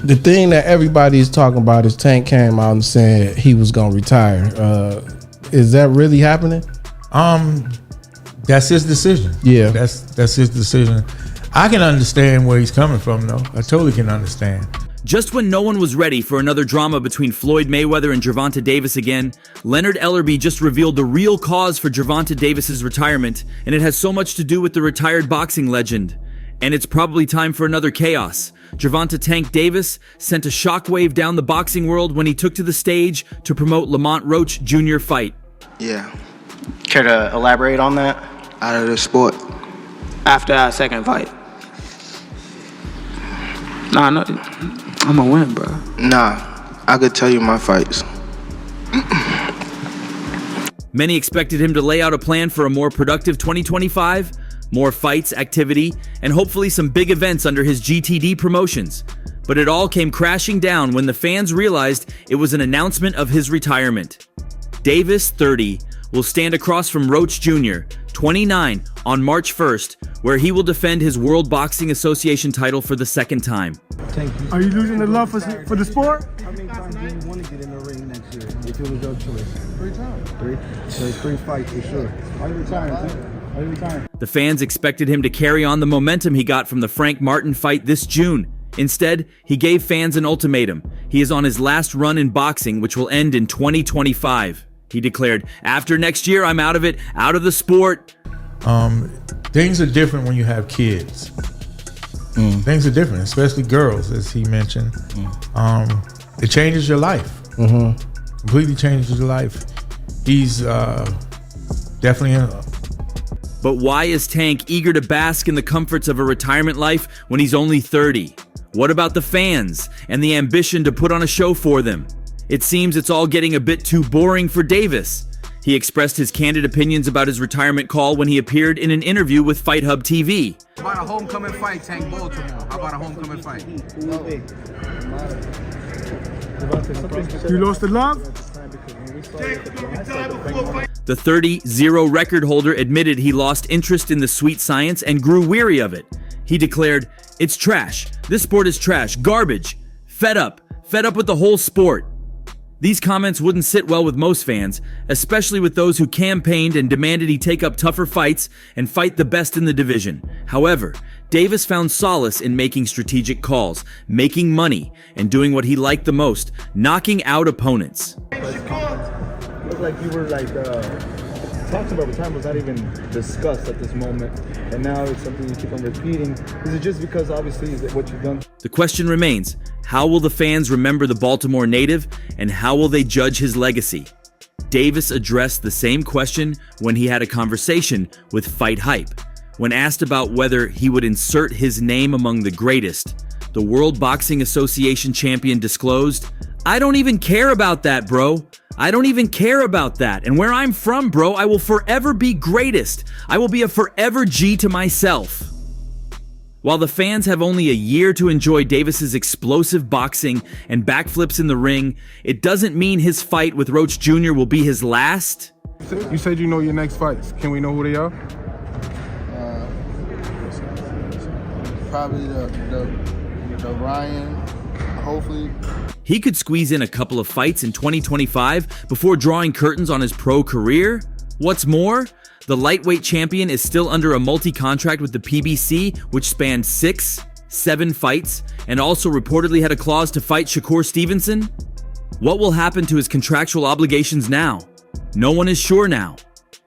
The thing that everybody is talking about is Tank came out and said he was gonna retire. Is that really happening? That's his decision. Yeah, that's his decision. I can understand where he's coming from, though. I totally can understand. Just when no one was ready for another drama between Floyd Mayweather and Gervonta Davis again, Leonard Ellerbe just revealed the real cause for Gervonta Davis's retirement, and it has so much to do with the retired boxing legend. And it's probably time for another chaos. Gervonta "Tank" Davis sent a shockwave down the boxing world when he took to the stage to promote Lamont Roach Jr. fight. Yeah. Care to elaborate on that? Out of the sport. After our second fight. Nah, no, I'm gonna win, bro. Nah, I could tell you my fights. Many expected him to lay out a plan for a more productive 2025, more fights, activity, and hopefully some big events under his GTD promotions. But it all came crashing down when the fans realized it was an announcement of his retirement. Davis, 30, will stand across from Roach Jr., 29, on March 1st, where he will defend his World Boxing Association title for the second time. Are you losing the love for the sport? How many times do you want to get in the ring next year if it was your choice? 3 times. 3? So 3 fights for sure. Are you retiring? Are you retiring? The fans expected him to carry on the momentum he got from the Frank Martin fight this June. Instead, he gave fans an ultimatum. He is on his last run in boxing, which will end in 2025. He declared, "After next year, I'm out of it, out of the sport." Things are different when you have kids. Things are different, especially girls, as he mentioned. It changes your life. Completely changes your life. He's definitely But why is Tank eager to bask in the comforts of a retirement life when he's only 30? What about the fans and the ambition to put on a show for them? It seems it's all getting a bit too boring for Davis. He expressed his candid opinions about his retirement call when he appeared in an interview with Fight Hub TV. How about a homecoming fight, Tank Baltimore? How about a homecoming fight? You lost the love? The 30-0 record holder admitted he lost interest in the sweet science and grew weary of it. He declared, "It's trash. This sport is trash. Garbage. Fed up with the whole sport." These comments wouldn't sit well with most fans, especially with those who campaigned and demanded he take up tougher fights and fight the best in the division. However, Davis found solace in making strategic calls, making money, and doing what he liked the most, knocking out opponents. Looked like you were talks about retirement was not even discussed at this moment, and now it's something you keep on repeating. Is it just because obviously is it what you've done? The question remains, how will the fans remember the Baltimore native, and how will they judge his legacy? Davis addressed the same question when he had a conversation with Fight Hype. When asked about whether he would insert his name among the greatest, the World Boxing Association champion disclosed, "I don't even care about that, bro. I don't even care about that. And where I'm from, bro, I will forever be greatest. I will be a forever G to myself." While the fans have only a year to enjoy Davis's explosive boxing and backflips in the ring, it doesn't mean his fight with Roach Jr. will be his last. You said you know your next fights. Can we know who they are? Probably the Ryan, hopefully. He could squeeze in a couple of fights in 2025 before drawing curtains on his pro career. What's more, the lightweight champion is still under a multi-contract with the PBC, which spanned 6-7 fights, and also reportedly had a clause to fight Shakur Stevenson. What will happen to his contractual obligations now? No one is sure now.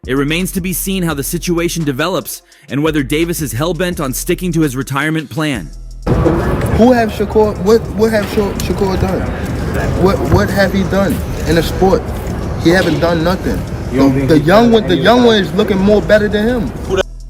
It remains to be seen how the situation develops and whether Davis is hell-bent on sticking to his retirement plan. Who have Shakur? What have Shakur done? What have he done in the sport? He haven't done nothing. The young one is looking more better than him.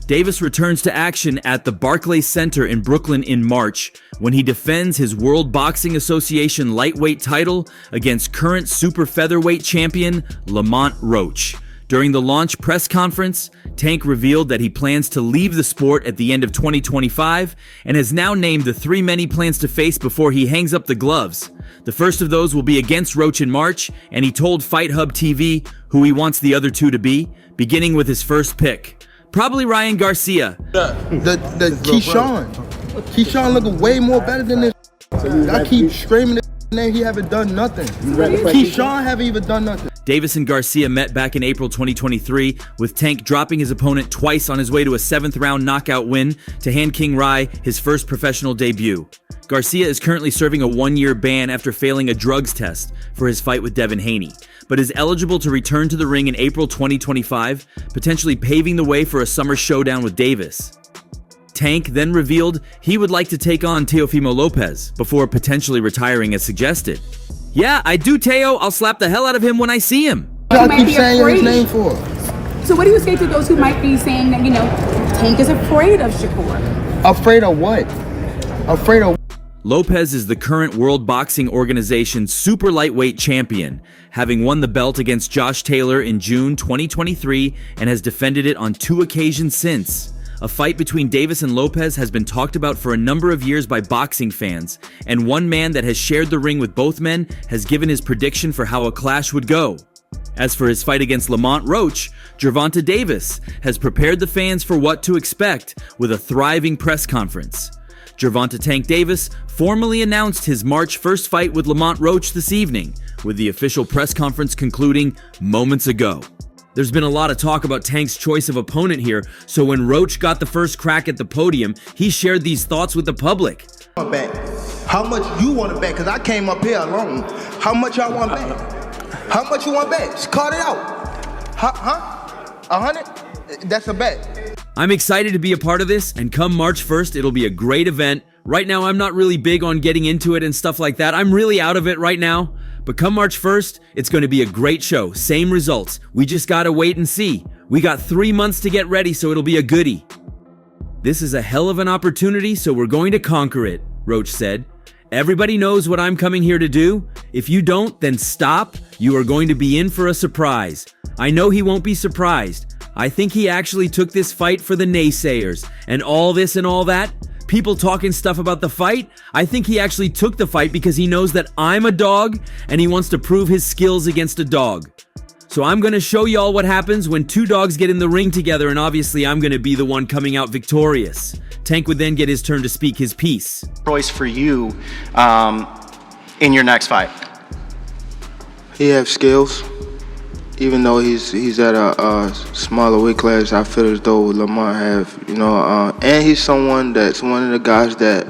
Davis returns to action at the Barclays Center in Brooklyn in March when he defends his World Boxing Association lightweight title against current super featherweight champion Lamont Roach. During the launch press conference, Tank revealed that he plans to leave the sport at the end of 2025 and has now named the 3 men he plans to face before he hangs up the gloves. The first of those will be against Roach in March, and he told Fight Hub TV who he wants the other 2 to be, beginning with his first pick. Probably Ryan Garcia. The Keyshawn looking way more better than this. I keep screaming his name. He haven't done nothing. Keyshawn haven't even done nothing. Davis and Garcia met back in April 2023, with Tank dropping his opponent twice on his way to a 7th-round knockout win to hand King Rai his first professional debut. Garcia is currently serving a 1-year ban after failing a drugs test for his fight with Devin Haney, but is eligible to return to the ring in April 2025, potentially paving the way for a summer showdown with Davis. Tank then revealed he would like to take on Teofimo Lopez before potentially retiring as suggested. Yeah, I do, Teo. I'll slap the hell out of him when I see him. Y'all keep saying his name for? So what do you say to those who might be saying that, Tank is afraid of Shakur? Afraid of what? Afraid of Lopez is the current World Boxing Organization super lightweight champion, having won the belt against Josh Taylor in June 2023 and has defended it on 2 occasions since. A fight between Davis and Lopez has been talked about for a number of years by boxing fans, and one man that has shared the ring with both men has given his prediction for how a clash would go. As for his fight against Lamont Roach, Gervonta Davis has prepared the fans for what to expect with a thriving press conference. Gervonta Tank Davis formally announced his March 1st fight with Lamont Roach this evening, with the official press conference concluding moments ago. There's been a lot of talk about Tank's choice of opponent here, so when Roach got the first crack at the podium, he shared these thoughts with the public. How much you want to bet? Because I came up here alone. How much y'all want to bet? How much you want to bet? Just call it out. Huh? 100? That's a bet. I'm excited to be a part of this, and come March 1st, it'll be a great event. Right now, I'm not really big on getting into it and stuff like that. I'm really out of it right now. But come March 1st, it's going to be a great show. Same results. We just got to wait and see. We got 3 months to get ready, so it'll be a goodie. This is a hell of an opportunity, so we're going to conquer it, Roach said. Everybody knows what I'm coming here to do. If you don't, then stop. You are going to be in for a surprise. I know he won't be surprised. I think he actually took this fight for the naysayers and all this and all that. People talking stuff about the fight. I think he actually took the fight because he knows that I'm a dog and he wants to prove his skills against a dog. So I'm going to show y'all what happens when 2 dogs get in the ring together, and obviously I'm going to be the one coming out victorious. Tank would then get his turn to speak his piece. Choice for you in your next fight? he have skills. Even though he's at a smaller weight class, I feel as though Lamont have, and he's someone that's one of the guys that.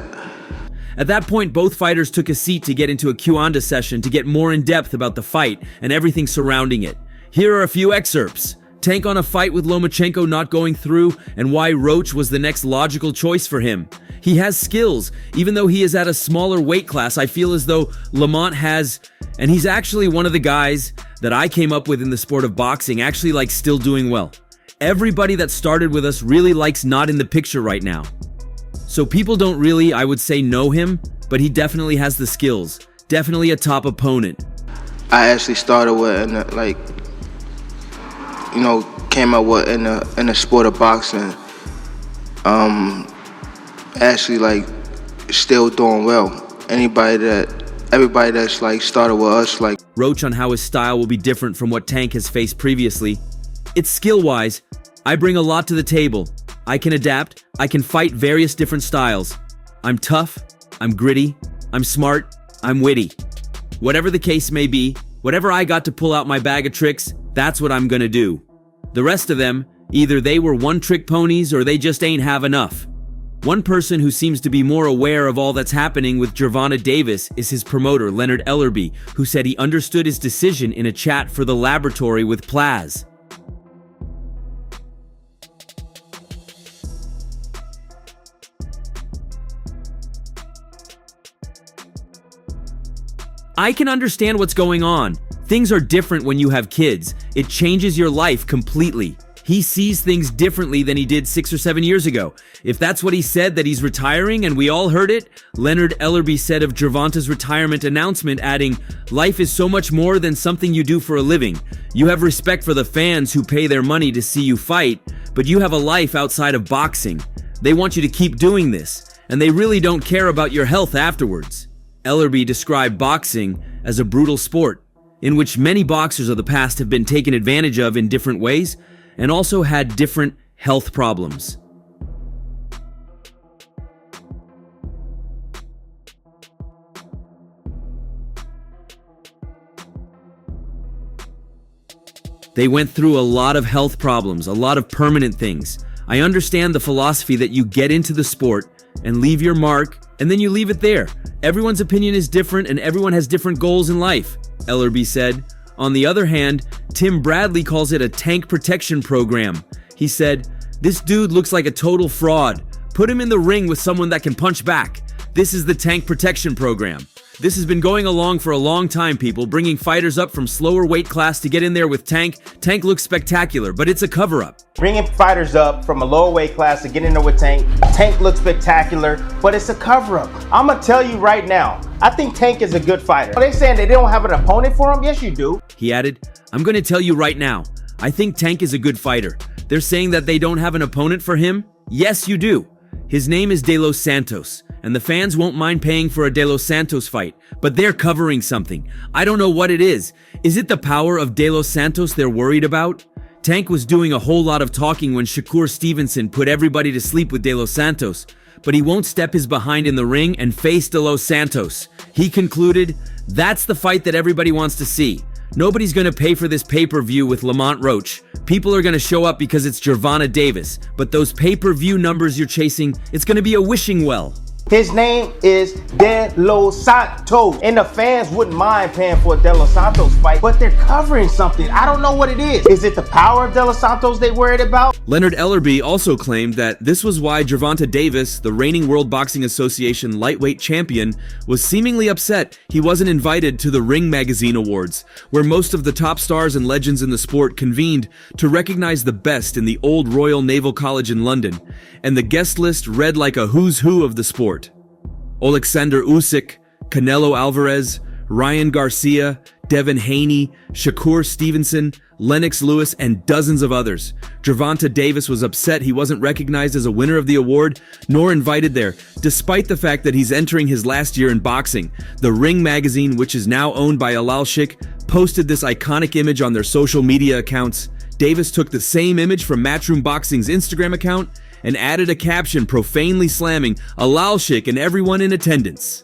At that point, both fighters took a seat to get into a Q&A session to get more in depth about the fight and everything surrounding it. Here are a few excerpts. Tank on a fight with Lomachenko not going through, and why Roach was the next logical choice for him. He has skills. Even though he is at a smaller weight class, I feel as though Lamont has, and he's actually one of the guys that I came up with in the sport of boxing, actually like still doing well. Everybody that started with us really likes not in the picture right now. So people don't really, I would say, know him, but he definitely has the skills. Definitely a top opponent. I actually started with, came up with in the sport of boxing. Actually, still doing well. Everybody that's started with us, Roach on how his style will be different from what Tank has faced previously. It's skill-wise. I bring a lot to the table. I can adapt. I can fight various different styles. I'm tough. I'm gritty. I'm smart. I'm witty. Whatever the case may be, whatever I got to pull out my bag of tricks, that's what I'm gonna do. The rest of them, either they were one-trick ponies or they just ain't have enough. One person who seems to be more aware of all that's happening with Gervonta Davis is his promoter, Leonard Ellerby, who said he understood his decision in a chat for the laboratory with Plaz. I can understand what's going on. Things are different when you have kids. It changes your life completely. He sees things differently than he did 6 or 7 years ago. If that's what he said, that he's retiring, and we all heard it, Leonard Ellerby said of Gervonta's retirement announcement, adding, "Life is so much more than something you do for a living. You have respect for the fans who pay their money to see you fight, but you have a life outside of boxing. They want you to keep doing this, and they really don't care about your health afterwards." Ellerby described boxing as a brutal sport, in which many boxers of the past have been taken advantage of in different ways, and also had different health problems. They went through a lot of health problems, a lot of permanent things. I understand the philosophy that you get into the sport and leave your mark, and then you leave it there. Everyone's opinion is different and everyone has different goals in life, Ellerby said. On the other hand, Tim Bradley calls it a tank protection program. He said, "This dude looks like a total fraud. Put him in the ring with someone that can punch back. This is the tank protection program. This has been going along for a long time, people, bringing fighters up from slower weight class to get in there with Tank. Tank looks spectacular, but it's a cover-up." Bringing fighters up from a lower weight class to get in there with Tank. Tank looks spectacular, but it's a cover-up. I'm gonna tell you right now, I think Tank is a good fighter. Are they saying they don't have an opponent for him? Yes, you do. He added, "I'm going to tell you right now, I think Tank is a good fighter. They're saying that they don't have an opponent for him? Yes, you do. His name is De Los Santos, and the fans won't mind paying for a De Los Santos fight, but they're covering something. I don't know what it is. Is it the power of De Los Santos they're worried about?" Tank was doing a whole lot of talking when Shakur Stevenson put everybody to sleep with De Los Santos, but he won't step his behind in the ring and face De Los Santos. He concluded, "That's the fight that everybody wants to see. Nobody's going to pay for this pay-per-view with Lamont Roach. People are going to show up because it's Gervonta Davis, but those pay-per-view numbers you're chasing, it's going to be a wishing well." His name is De Los Santos, and the fans wouldn't mind paying for a De Los Santos fight, but they're covering something. I don't know what it is. Is it the power of De Los Santos they worried about? Leonard Ellerby also claimed that this was why Gervonta Davis, the reigning World Boxing Association lightweight champion, was seemingly upset he wasn't invited to the Ring Magazine Awards, where most of the top stars and legends in the sport convened to recognize the best in the old Royal Naval College in London, and the guest list read like a who's who of the sport. Alexander Usyk, Canelo Alvarez, Ryan Garcia, Devin Haney, Shakur Stevenson, Lennox Lewis, and dozens of others. Gervonta Davis was upset he wasn't recognized as a winner of the award, nor invited there, despite the fact that he's entering his last year in boxing. The Ring magazine, which is now owned by Alalshik, posted this iconic image on their social media accounts. Davis took the same image from Matchroom Boxing's Instagram account and added a caption profanely slamming Alalshik and everyone in attendance.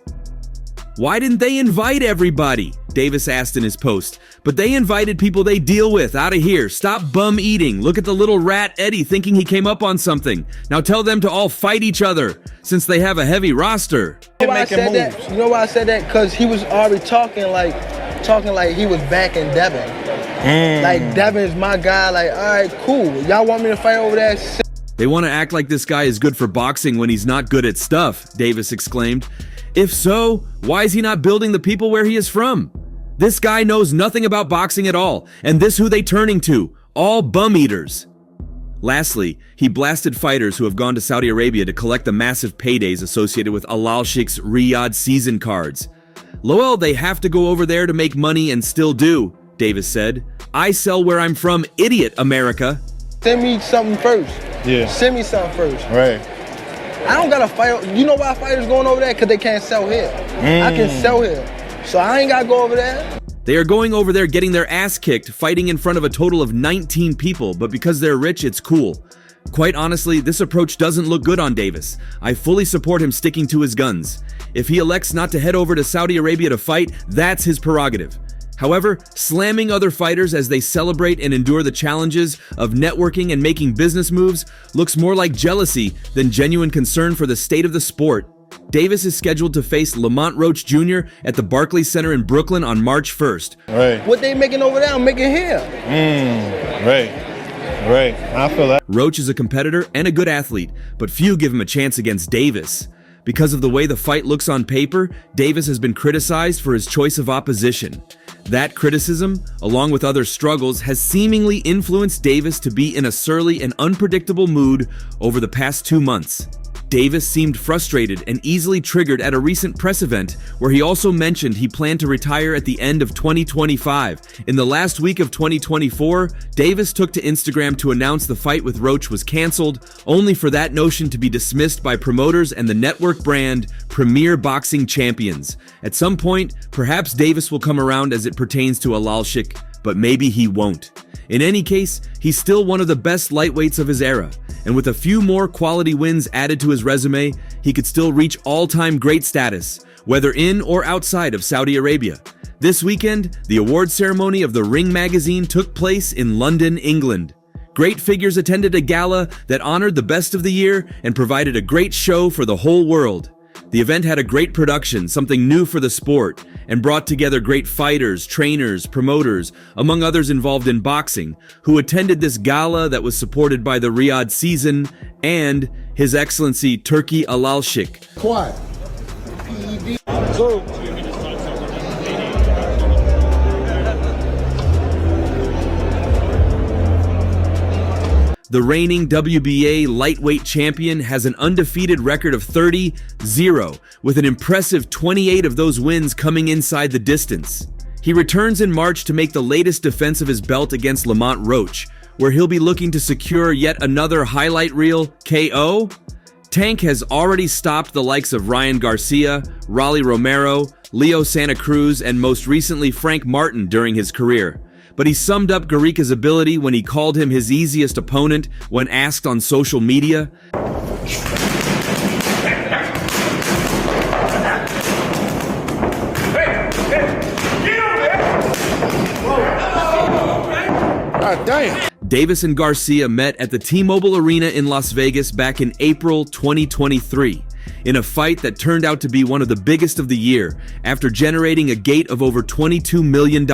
"Why didn't they invite everybody?" Davis asked in his post. "But they invited people they deal with. Out of here. Stop bum eating. Look at the little rat Eddie thinking he came up on something. Now tell them to all fight each other, since they have a heavy roster." You know why I said that? You know why I said that? Because he was already talking like he was back in Devin. Like, Devin's my guy. Like, all right, cool. Y'all want me to fight over that? "They want to act like this guy is good for boxing when he's not good at stuff," Davis exclaimed. "If so, why is he not building the people where he is from? This guy knows nothing about boxing at all, and this who they turning to, all bum eaters." Lastly, he blasted fighters who have gone to Saudi Arabia to collect the massive paydays associated with Alalshik's Riyadh season cards. "Lowell, they have to go over there to make money and still do," Davis said. "I sell where I'm from, idiot America." Send me something first. Yeah. Send me something first. Right. I don't gotta fight. You know why fighters going over there? Because they can't sell here. I can sell here. So I ain't gotta go over there. They are going over there getting their ass kicked, fighting in front of a total of 19 people, but because they're rich, it's cool. Quite honestly, this approach doesn't look good on Davis. I fully support him sticking to his guns. If he elects not to head over to Saudi Arabia to fight, that's his prerogative. However, slamming other fighters as they celebrate and endure the challenges of networking and making business moves looks more like jealousy than genuine concern for the state of the sport. Davis is scheduled to face Lamont Roach Jr. at the Barclays Center in Brooklyn on March 1st. Right. What they making over there, I'm making here. Right. I feel that. Roach is a competitor and a good athlete, but few give him a chance against Davis. Because of the way the fight looks on paper, Davis has been criticized for his choice of opposition. That criticism, along with other struggles, has seemingly influenced Davis to be in a surly and unpredictable mood over the past 2 months. Davis seemed frustrated and easily triggered at a recent press event where he also mentioned he planned to retire at the end of 2025. In the last week of 2024, Davis took to Instagram to announce the fight with Roach was canceled, only for that notion to be dismissed by promoters and the network brand Premier Boxing Champions. At some point, perhaps Davis will come around as it pertains to Alalshik, but maybe he won't. In any case, he's still one of the best lightweights of his era, and with a few more quality wins added to his resume, he could still reach all-time great status, whether in or outside of Saudi Arabia. This weekend, the award ceremony of the Ring magazine took place in London, England. Great figures attended a gala that honored the best of the year and provided a great show for the whole world. The event had a great production, something new for the sport, and brought together great fighters, trainers, promoters, among others involved in boxing, who attended this gala that was supported by the Riyadh season and His Excellency Turki Al-Sheikh. Quiet. The reigning WBA lightweight champion has an undefeated record of 30-0, with an impressive 28 of those wins coming inside the distance. He returns in March to make the latest defense of his belt against Lamont Roach, where he'll be looking to secure yet another highlight reel KO. Tank has already stopped the likes of Ryan Garcia, Rolly Romero, Leo Santa Cruz, and most recently Frank Martin during his career. But he summed up Garika's ability when he called him his easiest opponent when asked on social media. God damn. Davis and Garcia met at the T-Mobile Arena in Las Vegas back in April 2023, in a fight that turned out to be one of the biggest of the year after generating a gate of over $22 million.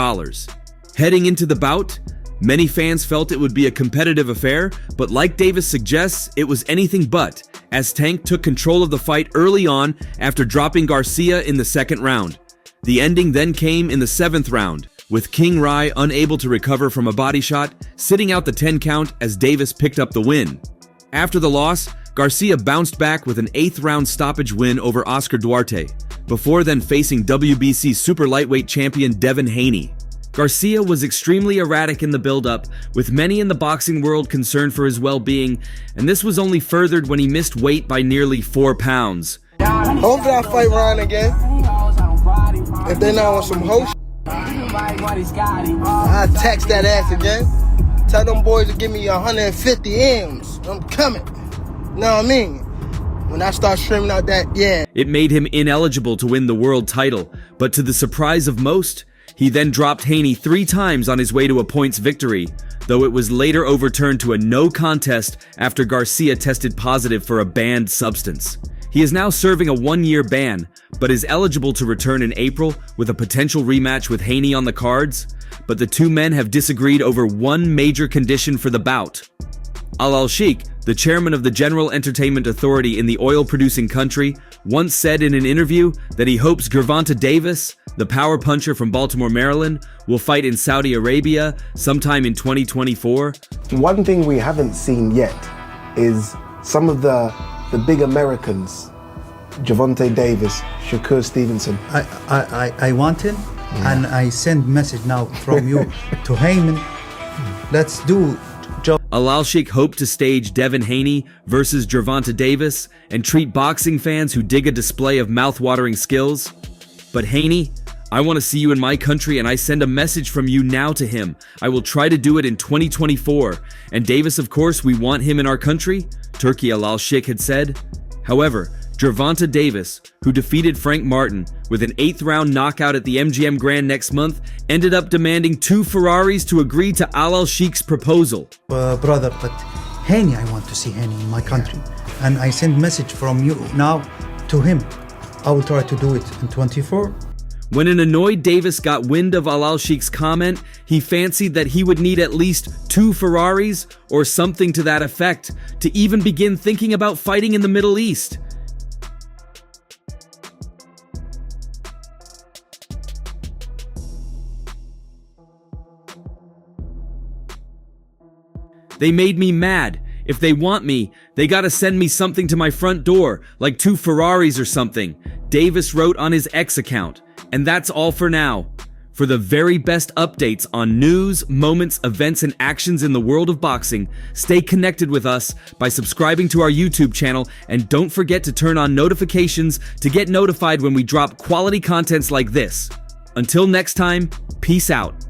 Heading into the bout, many fans felt it would be a competitive affair, but like Davis suggests, it was anything but, as Tank took control of the fight early on after dropping Garcia in the second round. The ending then came in the 7th round, with King Rai unable to recover from a body shot, sitting out the 10 count as Davis picked up the win. After the loss, Garcia bounced back with an 8th round stoppage win over Oscar Duarte, before then facing WBC super lightweight champion Devin Haney. Garcia was extremely erratic in the build-up, with many in the boxing world concerned for his well-being, and this was only furthered when he missed weight by nearly 4 pounds. Hopefully I fight Ryan again. If they're not on some host, I text that ass again. Tell them boys to give me 150 M's. I'm coming. Know what I mean? When I start streaming out that, yeah. It made him ineligible to win the world title, but to the surprise of most, he then dropped Haney 3 times on his way to a points victory, though it was later overturned to a no contest after Garcia tested positive for a banned substance. He is now serving a 1-year ban, but is eligible to return in April with a potential rematch with Haney on the cards, but the two men have disagreed over one major condition for the bout. Al-Sheikh, the chairman of the General Entertainment Authority in the oil-producing country, once said in an interview that he hopes Gervonta Davis, the power puncher from Baltimore, Maryland, will fight in Saudi Arabia sometime in 2024. One thing we haven't seen yet is some of the big Americans, Gervonta Davis, Shakur Stevenson. I want him, and I send message now from you to Heyman. Let's do job. Al-Sheikh hoped to stage Devin Haney versus Gervonta Davis and treat boxing fans who dig a display of mouth-watering skills. But Haney, I want to see you in my country, and I send a message from you now to him. I will try to do it in 2024. And Davis, of course, we want him in our country, Turki Al-Sheikh had said. However, Gervonta Davis, who defeated Frank Martin with an 8th round knockout at the MGM Grand next month, ended up demanding 2 Ferraris to agree to Al-Sheikh's proposal. Brother, but Haney, I want to see Haney in my country. And I send message from you now to him. I will try to do it in 24. When an annoyed Davis got wind of Al-Sheikh's comment, he fancied that he would need at least 2 Ferraris or something to that effect to even begin thinking about fighting in the Middle East. They made me mad. If they want me, they gotta send me something to my front door, like 2 Ferraris or something, Davis wrote on his X account. And that's all for now. For the very best updates on news, moments, events, and actions in the world of boxing, stay connected with us by subscribing to our YouTube channel, and don't forget to turn on notifications to get notified when we drop quality contents like this. Until next time, peace out.